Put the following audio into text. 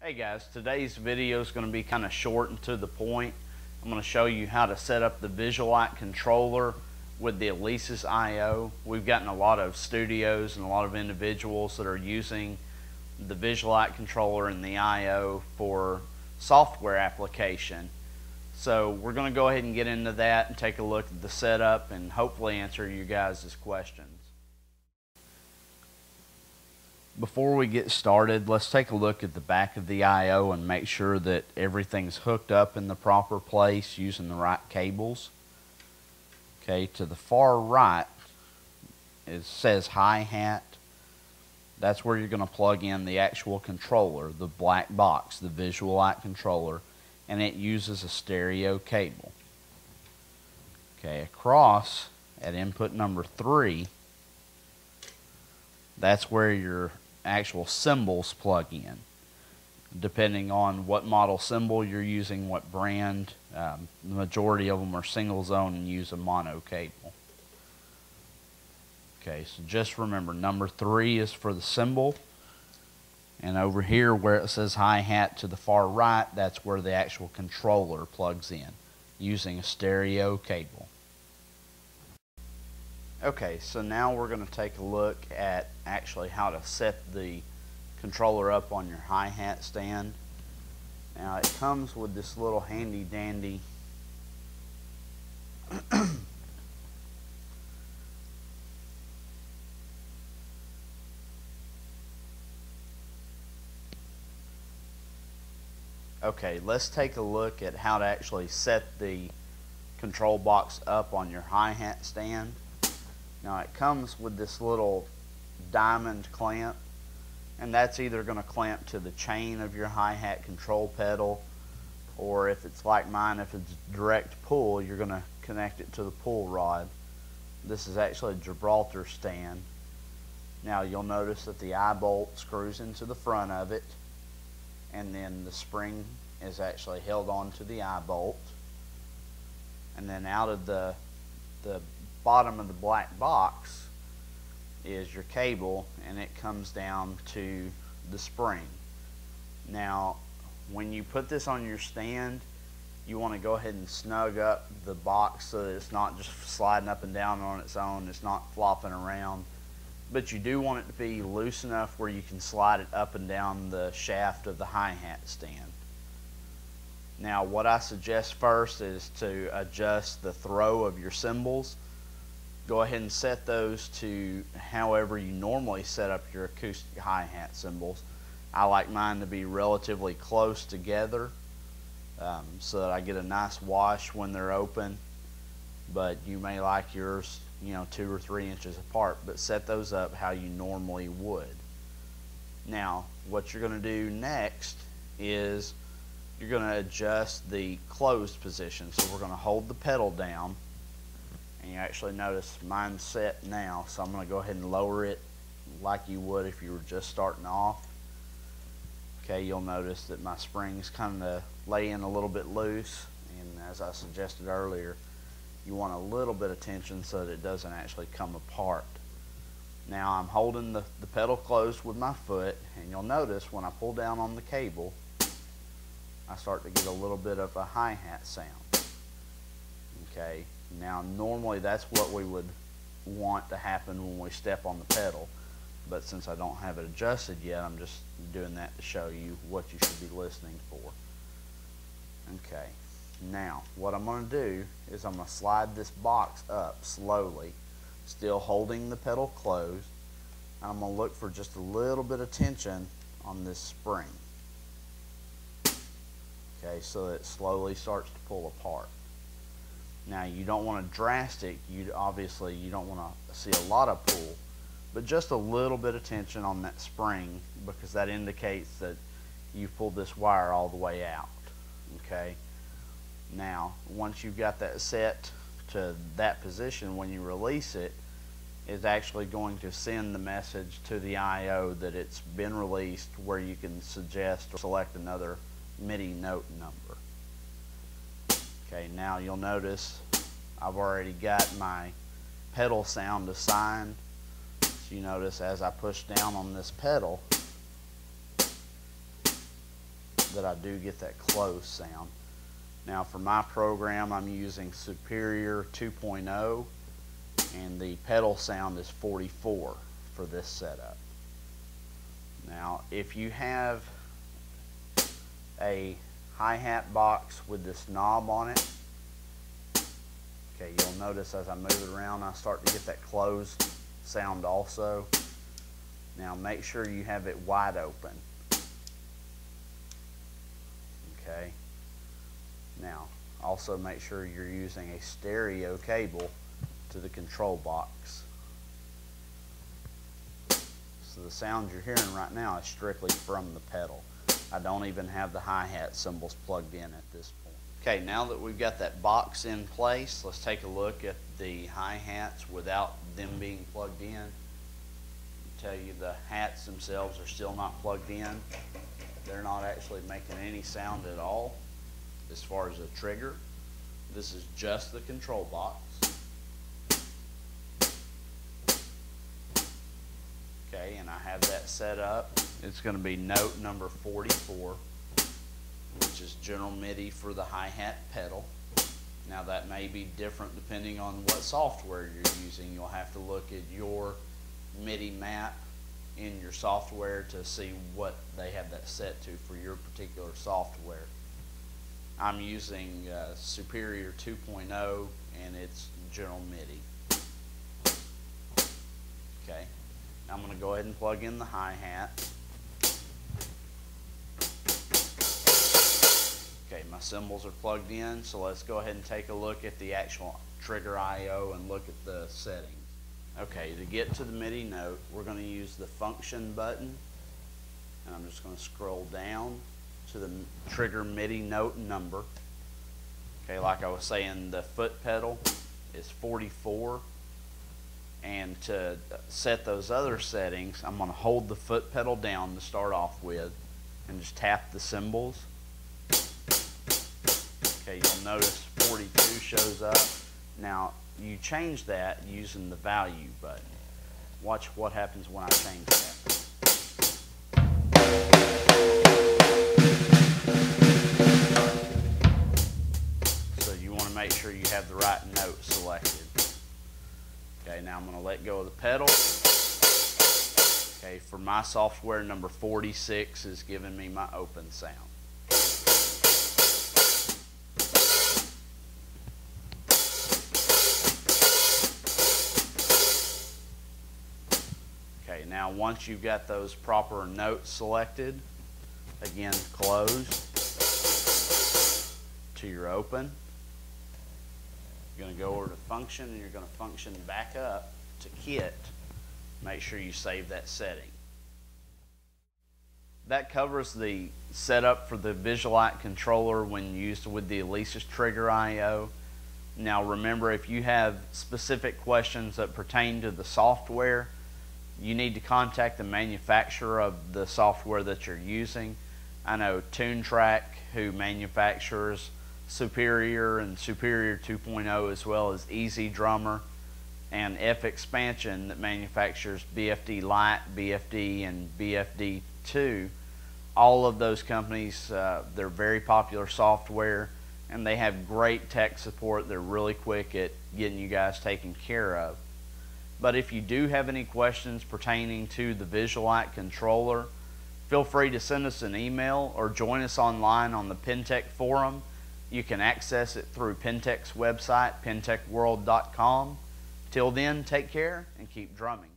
Hey guys, today's video is going to be kind of short and to the point. I'm going to show you how to set up the VisualIQ controller with the Alesis I/O. We've gotten a lot of studios and a lot of individuals that are using the VisualIQ controller and the I/O for software application. So we're going to go ahead and get into that and take a look at the setup and hopefully answer you guys' questions. Before we get started, let's take a look at the back of the I/O and make sure that everything's hooked up in the proper place using the right cables. Okay, to the far right, it says hi-hat. That's where you're going to plug in the actual controller, the black box, the VisualIQ controller, and it uses a stereo cable. Okay, across at input number 3, that's where your actual symbols plug in, depending on what model symbol you're using, what brand. The majority of them are single zone and use a mono cable. Okay, so just remember, number 3 is for the symbol, and over here where it says hi-hat to the far right, that's where the actual controller plugs in using a stereo cable. Okay, so now we're going to take a look at actually how to set the controller up on your hi-hat stand. Now it comes with this little handy dandy Okay, let's take a look at how to actually set the control box up on your hi-hat stand. Now it comes with this little diamond clamp, and that's either going to clamp to the chain of your hi-hat control pedal, or if it's like mine, if it's direct pull, you're going to connect it to the pull rod. This is actually a Gibraltar stand. Now you'll notice that the eye bolt screws into the front of it, and then the spring is actually held onto the eye bolt, and then out of the bottom of the black box is your cable, and it comes down to the spring. Now when you put this on your stand, you want to go ahead and snug up the box so that it's not just sliding up and down on its own, it's not flopping around, but you do want it to be loose enough where you can slide it up and down the shaft of the hi-hat stand. Now what I suggest first is to adjust the throw of your cymbals. Go ahead and set those to however you normally set up your acoustic hi-hat cymbals. I like mine to be relatively close together so that I get a nice wash when they're open, but you may like yours 2 or 3 inches apart, but set those up how you normally would. Now what you're going to do next is you're going to adjust the closed position. So we're going to hold the pedal down, and you actually notice mine's set now, so I'm going to go ahead and lower it like you would if you were just starting off. Okay, you'll notice that my springs kind of lay in a little bit loose, and as I suggested earlier, you want a little bit of tension so that it doesn't actually come apart. Now I'm holding the pedal closed with my foot, and you'll notice when I pull down on the cable, I start to get a little bit of a hi-hat sound. Okay, now normally that's what we would want to happen when we step on the pedal, but since I don't have it adjusted yet, I'm just doing that to show you what you should be listening for. Okay, now what I'm going to do is I'm going to slide this box up slowly, still holding the pedal closed. I'm going to look for just a little bit of tension on this spring. Okay, so that it slowly starts to pull apart. Now you don't want a drastic, obviously you don't want to see a lot of pull, but just a little bit of tension on that spring, because that indicates that you've pulled this wire all the way out. Okay, now once you've got that set to that position, when you release it, it's actually going to send the message to the I/O that it's been released, where you can suggest or select another MIDI note number. Okay, now you'll notice I've already got my pedal sound assigned. So you notice as I push down on this pedal, that I do get that close sound. Now for my program, I'm using Superior 2.0, and the pedal sound is 44 for this setup. Now if you have a hi-hat box with this knob on it, okay, you'll notice as I move it around, I start to get that closed sound also. Now make sure you have it wide open. Okay. Now also make sure you're using a stereo cable to the control box. So the sound you're hearing right now is strictly from the pedal. I don't even have the hi-hat cymbals plugged in at this point. Okay, now that we've got that box in place, let's take a look at the hi-hats without them being plugged in. I'll tell you, the hats themselves are still not plugged in. They're not actually making any sound at all as far as a trigger. This is just the control box. Okay, and I have that set up. It's going to be note number 44, which is general MIDI for the hi-hat pedal. Now that may be different depending on what software you're using. You'll have to look at your MIDI map in your software to see what they have that set to for your particular software. I'm using Superior 2.0, and it's general MIDI. Okay, now I'm going to go ahead and plug in the hi-hat. Okay, my cymbals are plugged in, so let's go ahead and take a look at the actual trigger I/O and look at the settings. Okay, to get to the MIDI note, we're going to use the function button, and I'm just going to scroll down to the trigger MIDI note number. Okay, like I was saying, the foot pedal is 44, and to set those other settings, I'm going to hold the foot pedal down to start off with and just tap the cymbals. Okay, you'll notice 42 shows up. Now you change that using the value button. Watch what happens when I change that. So you want to make sure you have the right note selected. Okay, now I'm going to let go of the pedal. Okay, for my software, number 46 is giving me my open sound. Okay, now once you've got those proper notes selected, again, close to your open. You're going to go over to function, and you're going to function back up to kit. Make sure you save that setting. That covers the setup for the Visualite controller when used with the Alesis Trigger I/O. Now remember, if you have specific questions that pertain to the software, you need to contact the manufacturer of the software that you're using. I know TuneTrack, who manufactures Superior and Superior 2.0, as well as Easy Drummer, and F Expansion that manufactures BFD Lite, BFD, and BFD2. All of those companies, they're very popular software, and they have great tech support. They're really quick at getting you guys taken care of. But if you do have any questions pertaining to the Visualite controller, feel free to send us an email or join us online on the Pentech forum. You can access it through Pentech's website, pentechworld.com. Till then, take care and keep drumming.